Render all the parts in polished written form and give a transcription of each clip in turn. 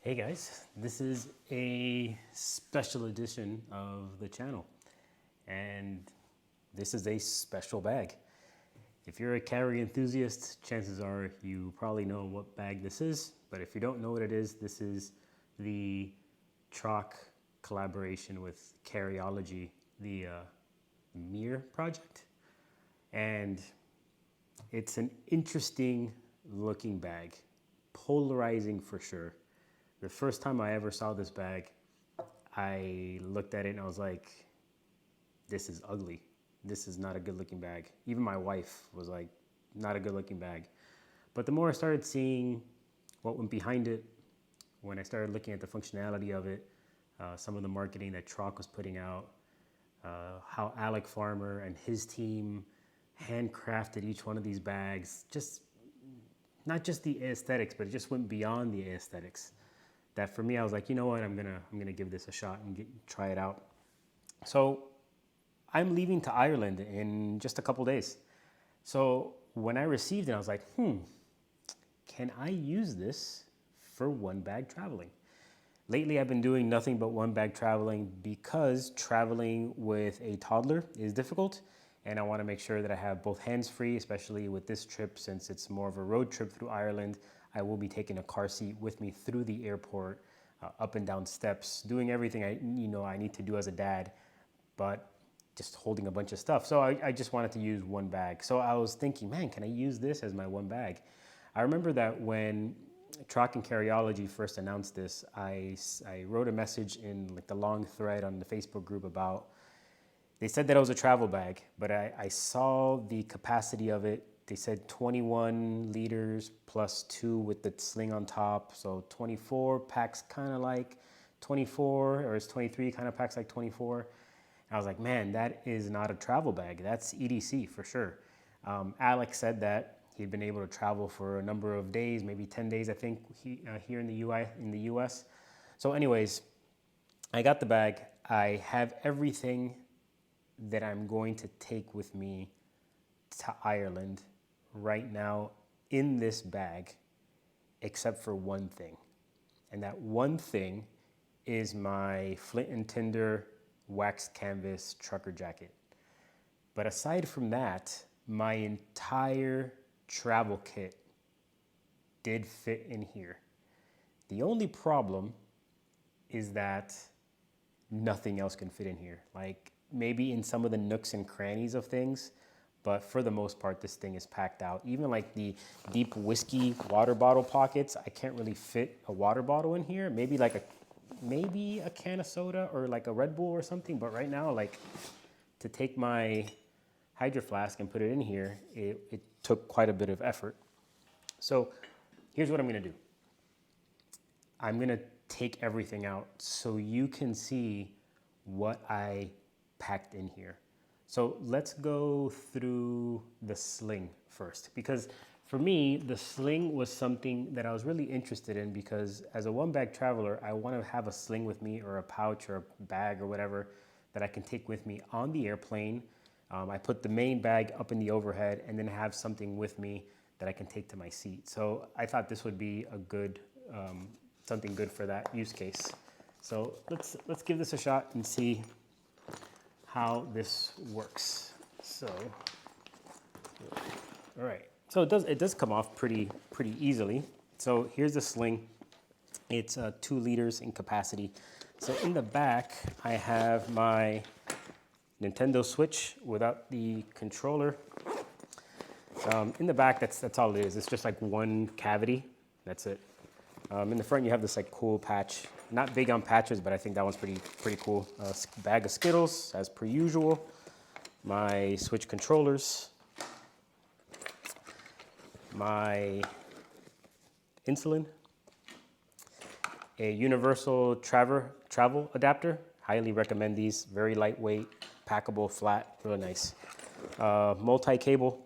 Hey guys, this is a special edition of the channel, and this is a special bag. If you're a carry enthusiast, chances are you probably know what bag this is, but if you don't know what it is, this is the Trakke collaboration with Carryology, the Muir Project, and it's an interesting looking bag, polarizing for sure. The first time I ever saw this bag, I looked at it and I was like, this is ugly. This is not a good looking bag. Even my wife was like, not a good looking bag. But the more I started seeing what went behind it, when I started looking at the functionality of it, some of the marketing that Trakke was putting out, how Alec Farmer and his team handcrafted each one of these bags, just not just the aesthetics, but it just went beyond the aesthetics. That for me, I was like, you know what, I'm gonna give this a shot and try it out. So I'm leaving to Ireland in just a couple days. So when I received it, I was like, can I use this for one bag traveling? Lately, I've been doing nothing but one bag traveling because traveling with a toddler is difficult. And I wanna make sure that I have both hands free, especially with this trip, since it's more of a road trip through Ireland. I will be taking a car seat with me through the airport, up and down steps, doing everything I need to do as a dad, but just holding a bunch of stuff. So I just wanted to use one bag. So I was thinking, man, can I use this as my one bag? I remember that when Trakke and Carryology first announced this, I wrote a message in like the long thread on the Facebook group about, they said that it was a travel bag, but I saw the capacity of it. They said 21 liters plus 2 with the sling on top. So 24 packs kind of like 24, or it's 23 kind of packs like 24. And I was like, man, that is not a travel bag. That's EDC for sure. Alex said that he'd been able to travel for a number of days, maybe 10 days, I think, here in the US. So anyways, I got the bag. I have everything that I'm going to take with me to Ireland right now in this bag, except for one thing. And that one thing is my Flint and Tinder waxed canvas trucker jacket. But aside from that, my entire travel kit did fit in here. The only problem is that nothing else can fit in here. Like maybe in some of the nooks and crannies of things, but for the most part, this thing is packed out. Even like the deep whiskey water bottle pockets, I can't really fit a water bottle in here. Maybe a can of soda or like a Red Bull or something. But right now, like to take my Hydroflask and put it in here, it took quite a bit of effort. So here's what I'm gonna do. I'm gonna take everything out so you can see what I packed in here. So let's go through the sling first, because for me, the sling was something that I was really interested in, because as a one bag traveler, I want to have a sling with me, or a pouch or a bag or whatever that I can take with me on the airplane. I put the main bag up in the overhead and then have something with me that I can take to my seat. So I thought this would be a good, something good for that use case. So let's give this a shot and see how this works. So, all right. So it does come off pretty easily. So here's the sling. It's 2 liters in capacity. So in the back, I have my Nintendo Switch without the controller. In the back, that's all it is. It's just like one cavity. That's it. In the front, you have this like cool patch. Not big on patches, but I think that one's pretty cool. Bag of Skittles, as per usual. My Switch controllers. My Insulin. A universal travel adapter. Highly recommend these. Very lightweight, packable, flat, really nice. Multi-cable.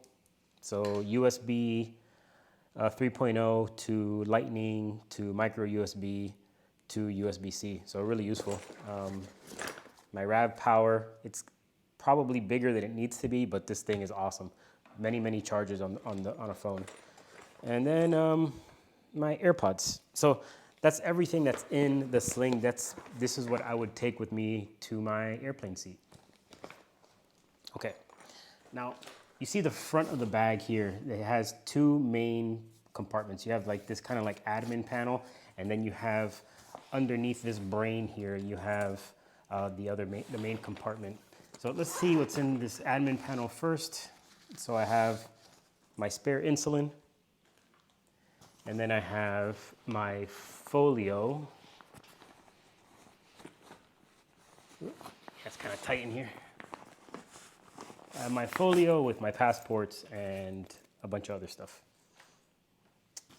So USB 3.0 to Lightning to micro USB to USB-C, so really useful. My RavPower, it's probably bigger than it needs to be, but this thing is awesome. Many charges on a phone. And then my AirPods. So that's everything that's in the Sling. This is what I would take with me to my airplane seat. Okay, now you see the front of the bag here. It has two main compartments. You have like this kind of like admin panel, and then you have underneath this brain here, you have the main compartment. So let's see what's in this admin panel first. So I have my spare insulin, and then I have my folio. That's kind of tight in here. I have my folio with my passports and a bunch of other stuff.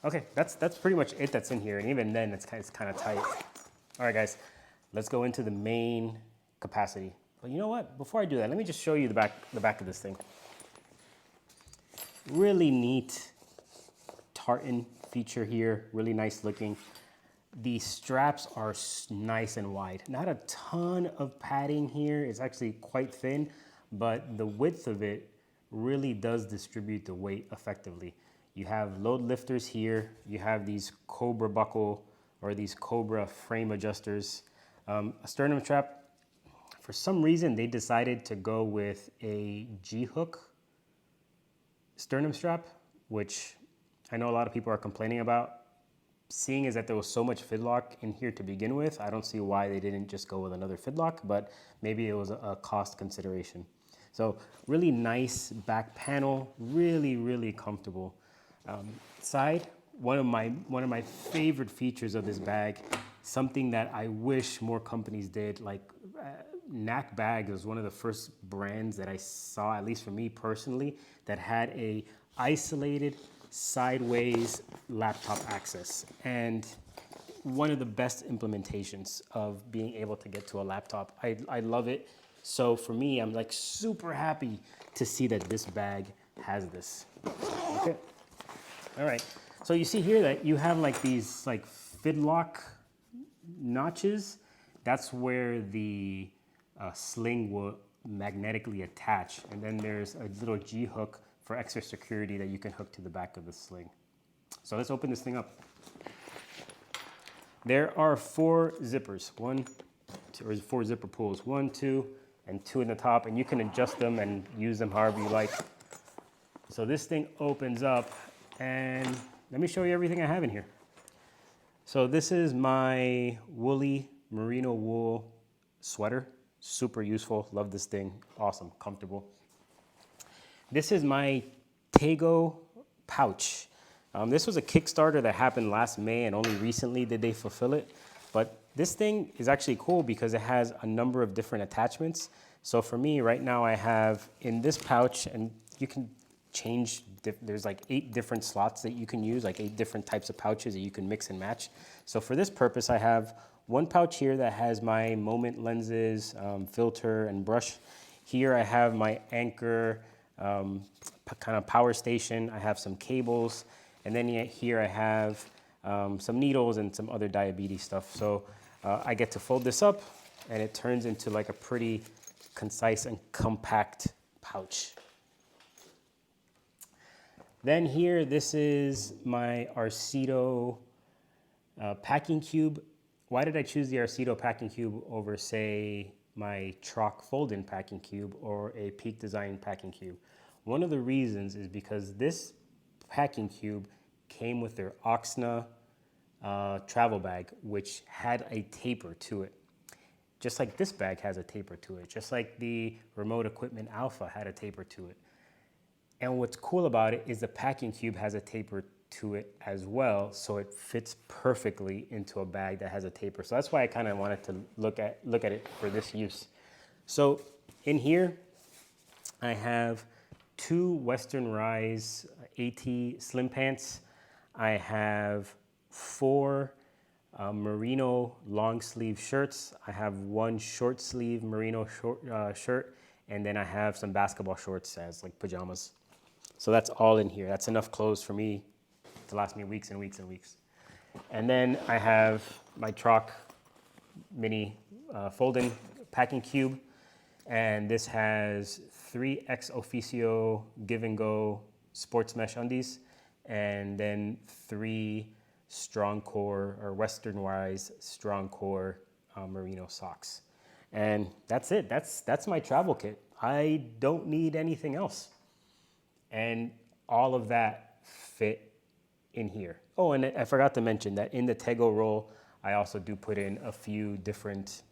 Okay, that's pretty much it that's in here, and even then it's kind of tight. All right, guys, let's go into the main capacity. But you know what? Before I do that, let me just show you the back of this thing. Really neat tartan feature here, really nice looking. The straps are nice and wide. Not a ton of padding here. It's actually quite thin, but the width of it really does distribute the weight effectively. You have load lifters here. You have these Cobra buckle or these Cobra frame adjusters. A sternum strap, for some reason they decided to go with a G-hook sternum strap, which I know a lot of people are complaining about. Seeing as that there was so much fidlock in here to begin with, I don't see why they didn't just go with another fidlock, but maybe it was a cost consideration. So really nice back panel, really, really comfortable. Side, one of my favorite features of this bag, something that I wish more companies did, like Knack Bag was one of the first brands that I saw, at least for me personally, that had a isolated sideways laptop access, and one of the best implementations of being able to get to a laptop. I love it. So for me, I'm like super happy to see that this bag has this. Okay. All right. So you see here that you have like these like fidlock notches. That's where the Sling will magnetically attach. And then there's a little G-hook for extra security that you can hook to the back of the Sling. So let's open this thing up. There are 4 zippers, 4 zipper pulls, 1, 2, and 2 in the top, and you can adjust them and use them however you like. So this thing opens up, and let me show you everything I have in here. So this is my woolly merino wool sweater. Super useful, love this thing, awesome, comfortable. This is my Tego Pouch. This was a Kickstarter that happened last May, and only recently did they fulfill it. But this thing is actually cool because it has a number of different attachments. So for me right now, I have in this pouch, and you can change, there's like 8 different slots that you can use, like 8 different types of pouches that you can mix and match. So for this purpose, I have one pouch here that has my Moment lenses, filter, and brush. Here I have my Anker kind of power station. I have some cables, and then here I have some needles and some other diabetes stuff. So I get to fold this up, and it turns into like a pretty concise and compact pouch. Then here, this is my Arcedo packing cube. Why did I choose the Arcedo packing cube over, say, my Trakke fold-in packing cube or a Peak Design packing cube? One of the reasons is because this packing cube came with their Oxna travel bag, which had a taper to it. Just like this bag has a taper to it, just like the Remote Equipment Alpha had a taper to it. And what's cool about it is the packing cube has a taper to it as well, so it fits perfectly into a bag that has a taper. So that's why I kind of wanted to look at it for this use. So in here, I have 2 Western Rise AT slim pants. I have 4 merino long sleeve shirts. I have 1 short sleeve merino shirt, and then I have some basketball shorts as like pajamas. So that's all in here. That's enough clothes for me to last me weeks and weeks and weeks. And then I have my Trakke mini fold-in packing cube, and this has 3 ExOfficio give and go sports mesh undies, and then 3 StrongCore or Western Wise StrongCore merino socks. And that's it. That's my travel kit. I don't need anything else. And all of that fit in here. Oh, and I forgot to mention that in the Tego roll, I also do put in a few different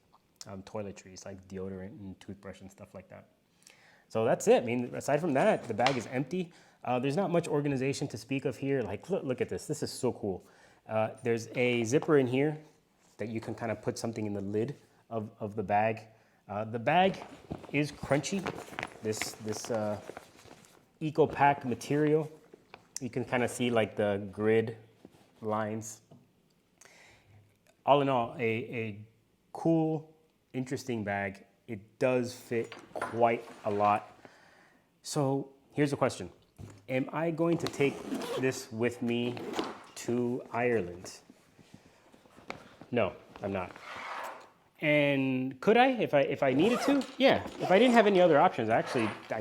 toiletries like deodorant and toothbrush and stuff like that. So that's it. I mean, aside from that, the bag is empty. There's not much organization to speak of here. Like, look at this. This is so cool. There's a zipper in here that you can kind of put something in the lid of the bag. The bag is crunchy. This EcoPack material. You can kind of see like the grid lines. All in all, a cool, interesting bag. It does fit quite a lot. So here's the question. Am I going to take this with me to Ireland? No, I'm not. And could I, if I needed to? Yeah, if I didn't have any other options, I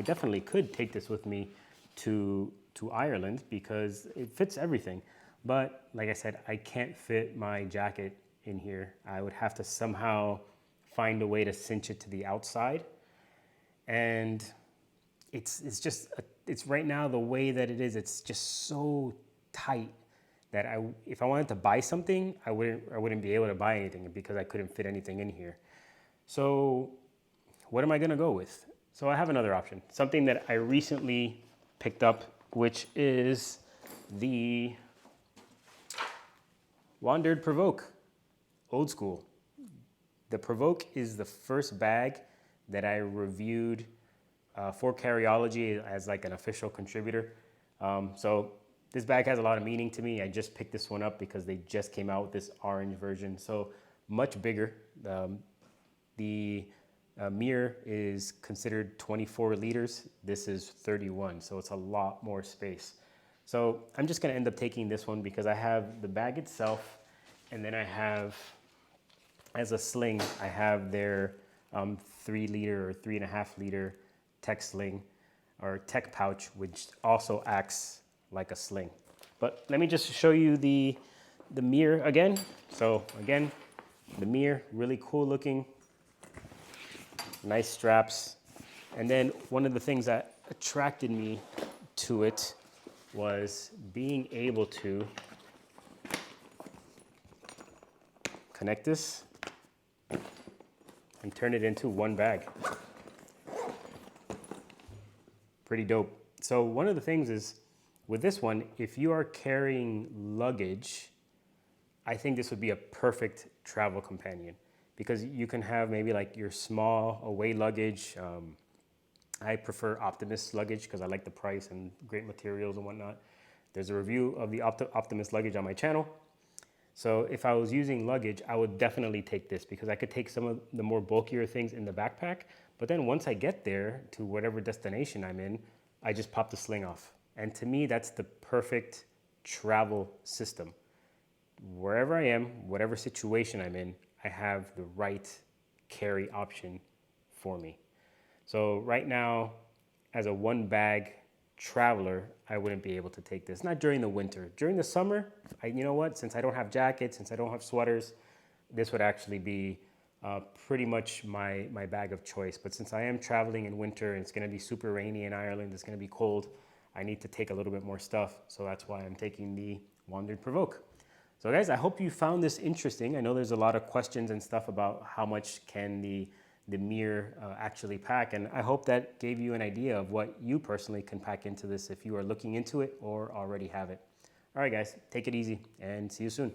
definitely could take this with me to Ireland because it fits everything. But like I said, I can't fit my jacket in here. I would have to somehow find a way to cinch it to the outside. And it's right now the way that it is, it's just so tight that if I wanted to buy something, I wouldn't be able to buy anything because I couldn't fit anything in here. So what am I gonna go with? So I have another option, something that I recently picked up, which is the Wandered Provoke, old school. The Provoke is the first bag that I reviewed for Carryology as like an official contributor. So this bag has a lot of meaning to me. I just picked this one up because they just came out with this orange version. So much bigger. The Muir is considered 24 liters. This is 31, so it's a lot more space. So I'm just gonna end up taking this one because I have the bag itself, and then I have, as a sling, I have their 3 liter or 3.5 liter tech sling or tech pouch, which also acts like a sling. But let me just show you the Muir again. So again, the Muir, really cool looking, nice straps. And then one of the things that attracted me to it was being able to connect this and turn it into one bag. Pretty dope. So one of the things is, with this one, if you are carrying luggage, I think this would be a perfect travel companion because you can have maybe like your small away luggage. I prefer Optimist luggage because I like the price and great materials and whatnot. There's a review of the Optimist luggage on my channel. So if I was using luggage, I would definitely take this because I could take some of the more bulkier things in the backpack. But then once I get there to whatever destination I'm in, I just pop the sling off. And to me, that's the perfect travel system. Wherever I am, whatever situation I'm in, I have the right carry option for me. So right now, as a one bag traveler, I wouldn't be able to take this. Not during the winter. During the summer, you know what? Since I don't have jackets, since I don't have sweaters, this would actually be pretty much my bag of choice. But since I am traveling in winter and it's gonna be super rainy in Ireland, it's gonna be cold, I need to take a little bit more stuff. So that's why I'm taking the Wandered Provoke. So guys, I hope you found this interesting. I know there's a lot of questions and stuff about how much can the Muir actually pack. And I hope that gave you an idea of what you personally can pack into this if you are looking into it or already have it. All right, guys, take it easy and see you soon.